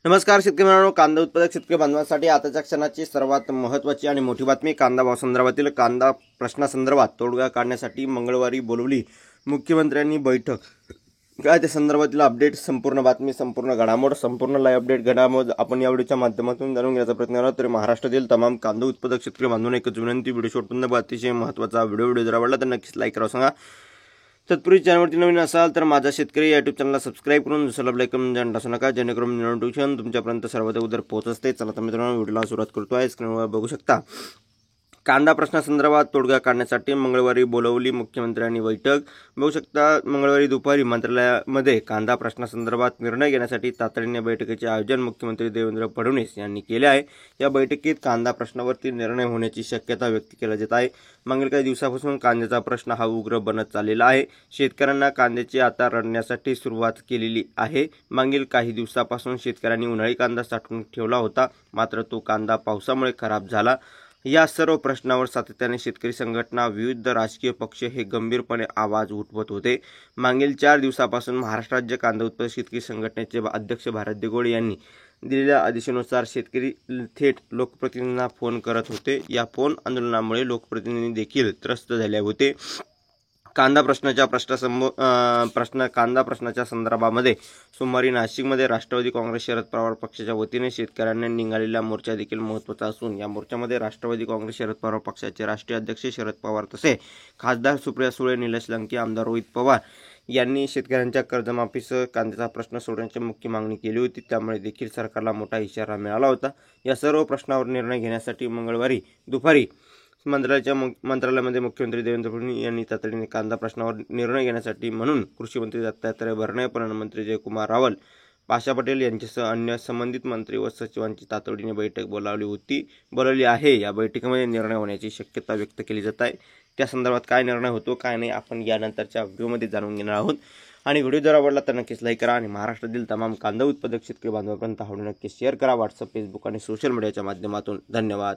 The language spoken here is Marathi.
नमस्कार शेतकरी मित्रांनो, कांदा उत्पादक शेतकरी बांधवांसाठी आताच्या क्षणाची सर्वात महत्त्वाची आणि मोठी बातमी. कांदा भाव संदर्भातील कांदा प्रश्नासंदर्भात तोडगा काढण्यासाठी मंगळवारी बोलवली मुख्यमंत्र्यांनी बैठक. काय त्या संदर्भातील अपडेट, संपूर्ण बातमी, संपूर्ण घडामोड, संपूर्ण लाईव्ह अपडेट घडामोड आपण या व्हिडिओच्या माध्यमातून जाणून घेण्याचा प्रयत्न करा. तर महाराष्ट्रातील तमाम कांदा उत्पादक शेतकरी बांधवांना एकच विनंती, व्हिडिओ शेवटपर्यंत अतिशय महत्त्वाचा व्हिडिओ जर आवडला तर नक्कीच लाईक करा सांगा. तत्पूर्वी चॅनलवरती नवीन असाल तर माझा शेतकरी युट्यूब चॅनलला सबस्क्राईब करून दुसरा बेल आयकॉन असू नका, जेणेकरून नोटिफिकेशन तुमच्यापर्यंत सर्वात अगोदर पोहोचत असते. चला तर मित्रांनो, व्हिडिओला सुरुवात करतो आहे. स्क्रीनवर बघू शकता, कांदा प्रश्नासंदर्भात तोडगा काढण्यासाठी मंगळवारी बोलवली मुख्यमंत्र्यांनी बैठक. बघू शकता, मंगळवारी दुपारी मंत्रालयामध्ये कांदा प्रश्नासंदर्भात निर्णय घेण्यासाठी तातडीने बैठकीचे आयोजन मुख्यमंत्री देवेंद्र फडणवीस यांनी केले आहे. या बैठकीत कांदा प्रश्नावरती निर्णय होण्याची शक्यता व्यक्त केली जात आहे. मागील काही दिवसापासून कांद्याचा प्रश्न हा उग्र बनत चाललेला आहे. शेतकऱ्यांना कांद्याची आता रडण्यासाठी सुरुवात केलेली आहे. मागील काही दिवसापासून शेतकऱ्यांनी उन्हाळी कांदा साठवून ठेवला होता, मात्र तो कांदा पावसामुळे खराब झाला. या सर्व प्रश्नावर सातत्याने शेतकरी संघटना, विविध राजकीय पक्ष हे गंभीरपणे आवाज उठवत होते. मागील 4 दिवसापासून महाराष्ट्र राज्य कांदा उत्पादक शेतकरी संघटनेचे अध्यक्ष भारत दिघोळे यांनी दिलेल्या आदेशानुसार शेतकरी थेट लोकप्रतिनिधींना फोन करत होते. या फोन आंदोलनामुळे लोकप्रतिनिधी देखील त्रस्त झाले होते. कांदा प्रश्नाच्या संदर्भामध्ये सोमवारी नाशिकमध्ये राष्ट्रवादी काँग्रेस शरद पवार पक्षाच्या वतीने शेतकऱ्यांनी निघालेला मोर्चा देखील महत्त्वाचा असून, या मोर्चामध्ये राष्ट्रवादी काँग्रेस शरद पवार पक्षाचे राष्ट्रीय अध्यक्ष शरद पवार तसे खासदार सुप्रिया सुळे, निलेश लंके, आमदार रोहित पवार यांनी शेतकऱ्यांच्या कर्जमाफीसह कांद्याचा प्रश्न सोडवण्याची मुख्य मागणी केली होती. त्यामुळे देखील सरकारला मोठा इशारा मिळाला होता. या सर्व प्रश्नावर निर्णय घेण्यासाठी मंगळवारी दुपारी मंत्रालयामध्ये मुख्यमंत्री देवेंद्र फडणवीस यांनी तातडीने कांदा प्रश्नावर निर्णय घेण्यासाठी म्हणून कृषी मंत्री दत्तात्रय भरणे, प्रधानमंत्री जयकुमार रावल, पाशा पटेल यांच्यासह अन्य संबंधित मंत्री व सचिवांची तातडीने बैठक बोलावली आहे. या बैठकीमध्ये निर्णय होण्याची शक्यता व्यक्त केली जात आहे. त्या संदर्भात काय निर्णय होतो काय नाही आपण यानंतरच्या व्हिडिओमध्ये जाणून घेणार आहोत. आणि व्हिडिओ जर आवडला तर नक्कीच लाईक करा आणि महाराष्ट्रातील तमाम कांदा उत्पादक शेतकरी बांधवांपर्यंत हा व्हिडिओ नक्की शेअर करा. व्हॉट्सअप, फेसबुक आणि सोशल मीडियाच्या माध्यमातून. धन्यवाद.